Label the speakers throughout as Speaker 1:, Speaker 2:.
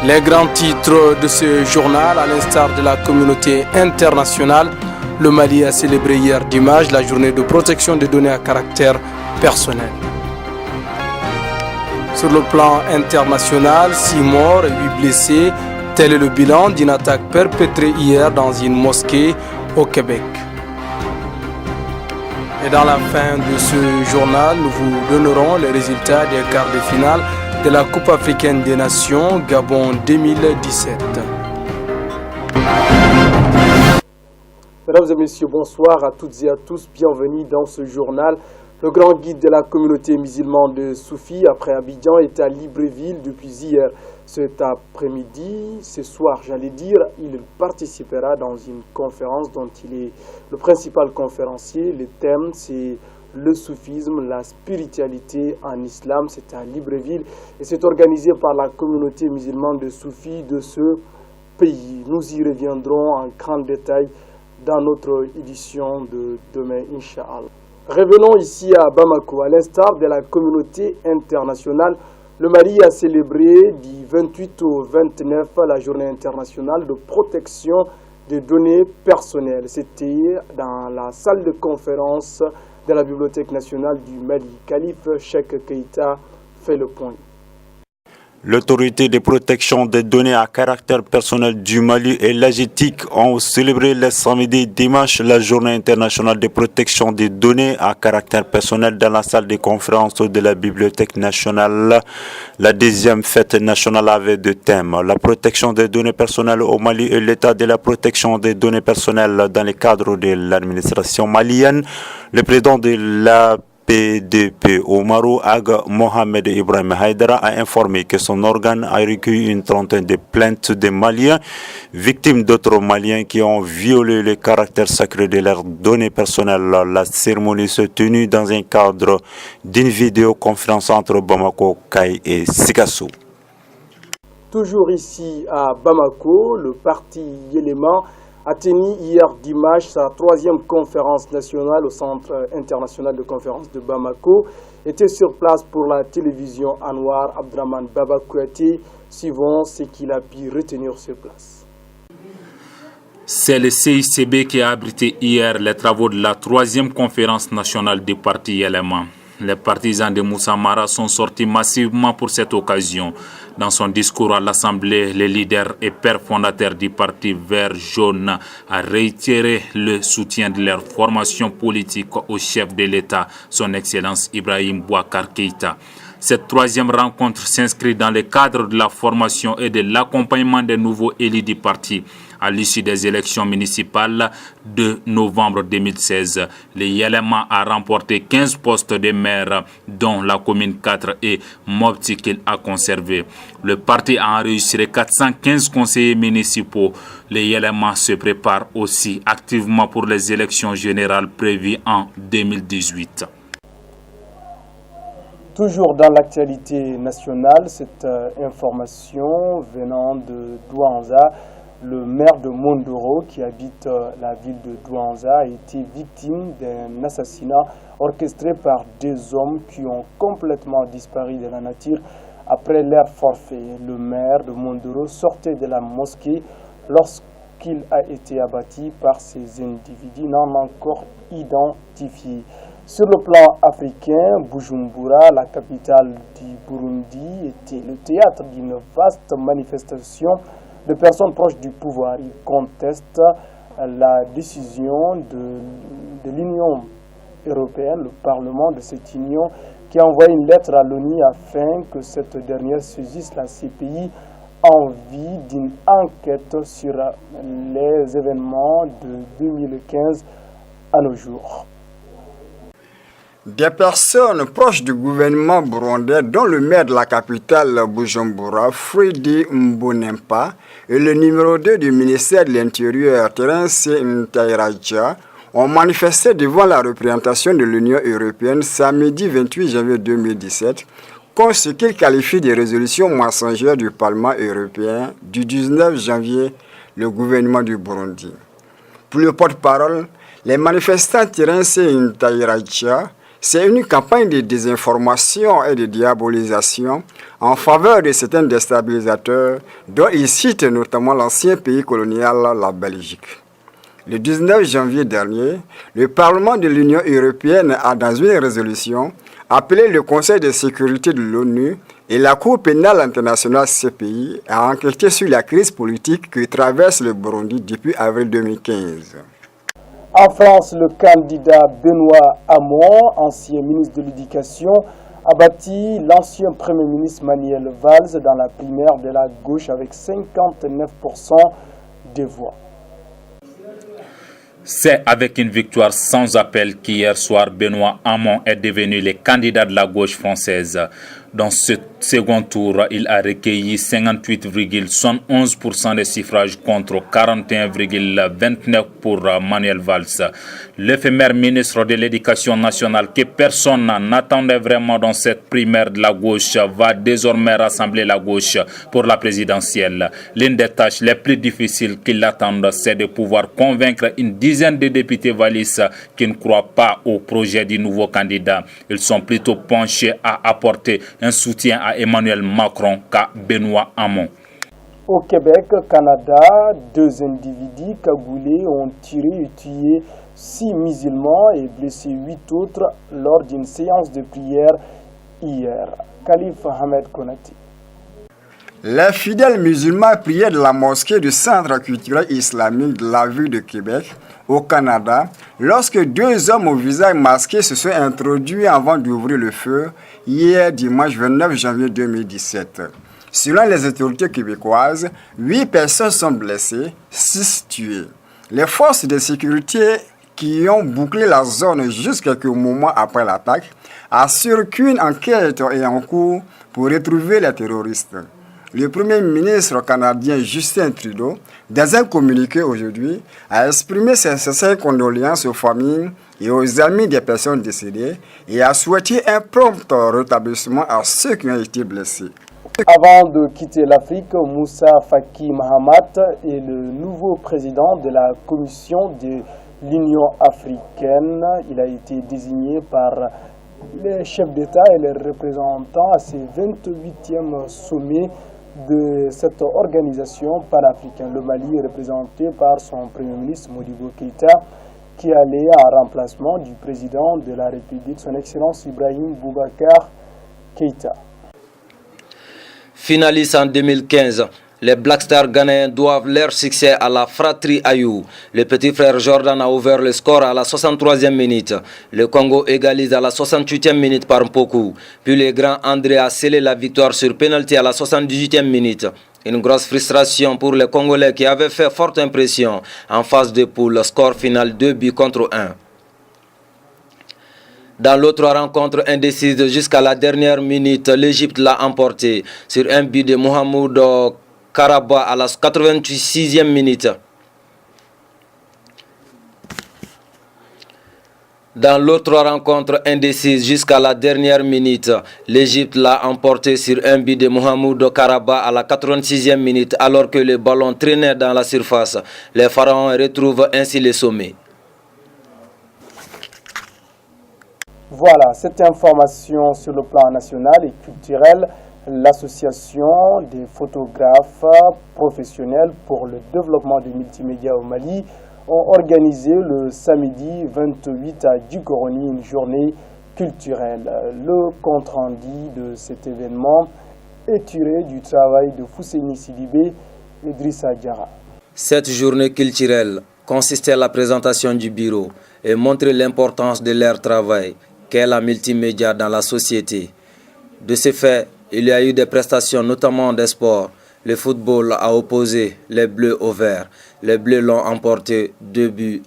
Speaker 1: Les grands titres de ce journal, à l'instar de la communauté internationale, le Mali a célébré hier dimanche la journée de protection des données à caractère personnel. Sur le plan international, 6 morts et 8 blessés, tel est le bilan d'une attaque perpétrée hier dans une mosquée au Québec. Et dans la fin de ce journal, nous vous donnerons les résultats des quarts de finale de la Coupe africaine des Nations Gabon 2017. Mesdames et messieurs, bonsoir à toutes et à tous. Bienvenue dans ce journal. Le grand guide de la communauté musulmane de Soufi, après Abidjan, est à Libreville depuis hier. Cet après-midi, ce soir, j'allais dire, il participera dans une conférence dont il est le principal conférencier. Le thème, c'est le soufisme, la spiritualité en islam. C'est à Libreville et c'est organisé par la communauté musulmane de Soufi de ce pays. Nous y reviendrons en grand détail dans notre édition de demain, Inch'Allah. Revenons ici à Bamako. À l'instar de la communauté internationale, le Mali a célébré du 28 au 29 la journée internationale de protection des données personnelles. C'était dans la salle de conférence de la Bibliothèque nationale du Mali. Khalif Cheikh Keïta fait le point.
Speaker 2: L'autorité de protection des données à caractère personnel du Mali et l'AGETIC ont célébré le samedi et dimanche la journée internationale de protection des données à caractère personnel dans la salle de conférence de la Bibliothèque nationale. La deuxième fête nationale avait deux thèmes: la protection des données personnelles au Mali et l'état de la protection des données personnelles dans le cadre de l'administration malienne. Le président de la PDP, Omarou Aga Mohamed Ibrahim Haïdara, a informé que son organe a recueilli une trentaine de plaintes de Maliens, victimes d'autres Maliens qui ont violé le caractère sacré de leurs données personnelles. La cérémonie se tenue dans un cadre d'une vidéoconférence entre Bamako, Kay et Sikassou.
Speaker 1: Toujours ici à Bamako, le parti Yéléma a tenu hier dimanche sa troisième conférence nationale au Centre international de conférence de Bamako. Était sur place pour la télévision Anwar Abdraman Baba Kouyaté. Suivons ce qu'il a pu retenir sur place.
Speaker 3: C'est le CICB qui a abrité hier les travaux de la troisième conférence nationale du parti Yéléma. Les partisans de Moussa Mara sont sortis massivement pour cette occasion. Dans son discours à l'Assemblée, le leader et père fondateur du parti Vert Jaune a réitéré le soutien de leur formation politique au chef de l'État, son Excellence Ibrahim Boubacar Keïta. Cette troisième rencontre s'inscrit dans le cadre de la formation et de l'accompagnement des nouveaux élus du parti. À l'issue des élections municipales de novembre 2016, le Yéléma a remporté 15 postes de maire, dont la commune 4 et Mopti qu'il a conservé. Le parti a enregistré 415 conseillers municipaux. Le Yéléma se prépare aussi activement pour les élections générales prévues en 2018.
Speaker 1: Toujours dans l'actualité nationale, cette information venant de Douanza, le maire de Mondoro, qui habite la ville de Douanza, a été victime d'un assassinat orchestré par deux hommes qui ont complètement disparu de la nature après leur forfait. Le maire de Mondoro sortait de la mosquée lorsqu'il a été abattu par ces individus non encore identifiés. Sur le plan africain, Bujumbura, la capitale du Burundi, était le théâtre d'une vaste manifestation de personnes proches du pouvoir. Ils contestent la décision de l'Union européenne, le Parlement de cette Union, qui a envoyé une lettre à l'ONU afin que cette dernière saisisse la CPI en vue d'une enquête sur les événements de 2015 à nos jours.
Speaker 4: Des personnes proches du gouvernement burundais, dont le maire de la capitale Bujumbura, Fredy Mbonempa, et le numéro 2 du ministère de l'Intérieur, Terence Ntairaja, ont manifesté devant la représentation de l'Union européenne samedi 28 janvier 2017 contre ce qu'ils qualifient de résolution mensongère du Parlement européen du 19 janvier, le gouvernement du Burundi. Pour le porte-parole, les manifestants Terence Ntairaja, C'est une campagne de désinformation et de diabolisation en faveur de certains déstabilisateurs dont il cite notamment l'ancien pays colonial, la Belgique. Le 19 janvier dernier, le Parlement de l'Union européenne a, dans une résolution, appelé le Conseil de sécurité de l'ONU et la Cour pénale internationale CPI à enquêter sur la crise politique que traverse le Burundi depuis avril 2015.
Speaker 1: En France, le candidat Benoît Hamon, ancien ministre de l'Éducation, a battu l'ancien Premier ministre Manuel Valls dans la primaire de la gauche avec 59% des voix.
Speaker 3: C'est avec une victoire sans appel qu'hier soir, Benoît Hamon est devenu le candidat de la gauche française. Dans ce second tour, il a recueilli 58,71% des suffrages contre 41,29% pour Manuel Valls. L'éphémère ministre de l'Éducation nationale que personne n'attendait vraiment dans cette primaire de la gauche va désormais rassembler la gauche pour la présidentielle. L'une des tâches les plus difficiles qui l'attendent, c'est de pouvoir convaincre une dizaine de députés vallistes qui ne croient pas au projet du nouveau candidat. Ils sont plutôt penchés à apporter un soutien à Emmanuel Macron qu'à Benoît Hamon.
Speaker 1: Au Québec, Canada, 2 individus cagoulés ont tiré et tué 6 musulmans et blessé 8 autres lors d'une séance de prière hier. Khalif Ahmed Konati.
Speaker 4: Les fidèles musulmans priaient de la mosquée du Centre culturel islamique de la ville de Québec, au Canada, lorsque 2 hommes au visage masqué se sont introduits avant d'ouvrir le feu hier dimanche 29 janvier 2017. Selon les autorités québécoises, 8 personnes sont blessées, 6 tuées. Les forces de sécurité qui ont bouclé la zone juste quelques moments après l'attaque assurent qu'une enquête est en cours pour retrouver les terroristes. Le Premier ministre canadien Justin Trudeau, dans un communiqué aujourd'hui, a exprimé ses sincères condoléances aux familles et aux amis des personnes décédées et a souhaité un prompt rétablissement à ceux qui ont été blessés.
Speaker 1: Avant de quitter l'Afrique, Moussa Faki Mahamat est le nouveau président de la Commission de l'Union africaine. Il a été désigné par les chefs d'État et les représentants à ce 28e sommet de cette organisation panafricaine. Le Mali est représenté par son Premier ministre Modibo Keïta, qui allait en remplacement du président de la République, son Excellence Ibrahim Boubacar Keïta.
Speaker 5: Finaliste en 2015, les Black Stars ghanéens doivent leur succès à la fratrie Ayou. Le petit frère Jordan a ouvert le score à la 63e minute. Le Congo égalise à la 68e minute par Mpoku. Puis le grand André a scellé la victoire sur pénalty à la 78e minute. Une grosse frustration pour les Congolais qui avaient fait forte impression en phase de poule. Score final 2-1. Dans l'autre rencontre indécise jusqu'à la dernière minute, l'Égypte l'a emporté sur un but de Mohamed Karaba à la 86e minute. Dans l'autre rencontre indécise jusqu'à la dernière minute, l'Égypte l'a emporté sur un but de Mohamed Karaba à la 86e minute alors que le ballon traînait dans la surface. Les Pharaons retrouvent ainsi le sommet.
Speaker 1: Voilà, cette information sur le plan national et culturel. L'association des photographes professionnels pour le développement des multimédias au Mali ont organisé le samedi 28 à Dugoroni une journée culturelle. Le compte-rendu de cet événement est tiré du travail de Fousseini Sidibé et Idrissa Diarra.
Speaker 5: Cette journée culturelle consistait à la présentation du bureau et montrer l'importance de leur travail qu'est la multimédia dans la société. De ce fait, il y a eu des prestations, notamment des sports. Le football a opposé les Bleus aux Verts. Les Bleus l'ont emporté 2-1.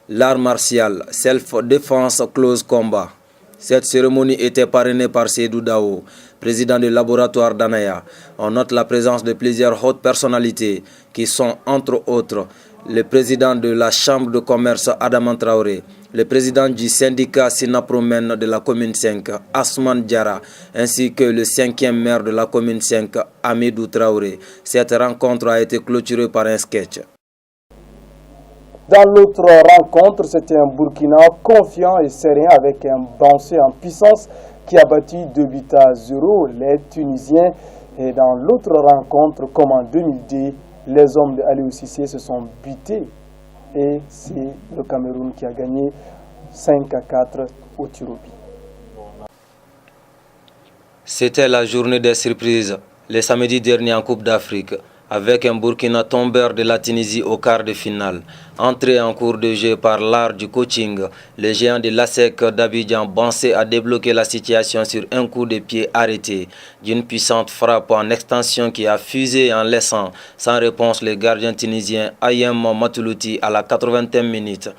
Speaker 5: L'art martial, self-défense, close combat. Cette cérémonie était parrainée par Seydou Dao, président du laboratoire d'Anaya. On note la présence de plusieurs hautes personnalités qui sont, entre autres, le président de la Chambre de commerce Adaman Traoré, le président du syndicat Sinapromen de la commune 5, Asman Diarra, ainsi que le 5e maire de la commune 5, Amidou Traoré. Cette rencontre a été clôturée par un sketch.
Speaker 1: Dans l'autre rencontre, c'était un Burkina confiant et serein avec un Bansé en puissance qui a battu 2-0 les Tunisiens. Et dans l'autre rencontre, comme en 2002, les hommes de Aliou Cissé se sont butés. Et c'est le Cameroun qui a gagné 5-4 au Tirobi.
Speaker 5: C'était la journée des surprises, le samedi dernier en Coupe d'Afrique, avec un Burkina tombeur de la Tunisie au quart de finale. Entré en cours de jeu par l'art du coaching, le géant de l'ASEC d'Abidjan Bansé a débloqué la situation sur un coup de pied arrêté d'une puissante frappe en extension qui a fusé en laissant sans réponse le gardien tunisien Ayem Matoulouti à la 80e minute.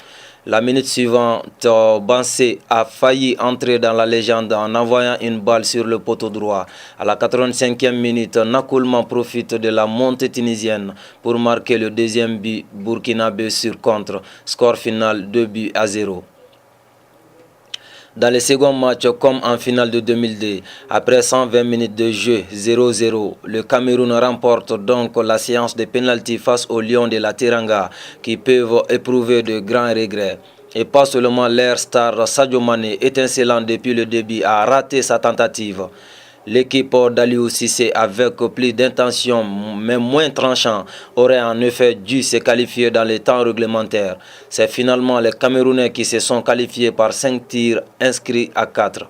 Speaker 5: La minute suivante, Bansé a failli entrer dans la légende en envoyant une balle sur le poteau droit. À la 85e minute, Nakoulman profite de la montée tunisienne pour marquer le deuxième but burkinabé sur contre. Score final 2-0. Dans le second match, comme en finale de 2002, après 120 minutes de jeu 0-0, le Cameroun remporte donc la séance de pénalty face aux Lions de la Teranga qui peuvent éprouver de grands regrets. Et pas seulement l'air star Sadio Mané, étincelant depuis le début, a raté sa tentative. L'équipe d'Aliou Cissé, avec plus d'intention mais moins tranchant, aurait en effet dû se qualifier dans les temps réglementaires. C'est finalement les Camerounais qui se sont qualifiés par 5 tirs inscrits à 4.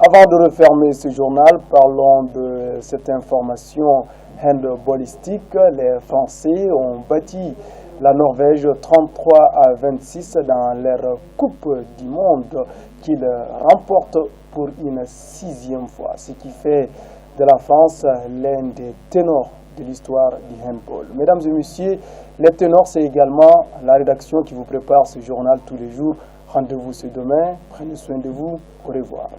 Speaker 1: Avant de refermer ce journal, parlons de cette information handballistique. Les Français ont bâti la Norvège 33-26 dans leur Coupe du Monde qu'ils remportent pour une 6e fois, ce qui fait de la France l'un des ténors de l'histoire du handball. Mesdames et messieurs, les ténors, c'est également la rédaction qui vous prépare ce journal tous les jours. Rendez-vous ce demain, prenez soin de vous, au revoir.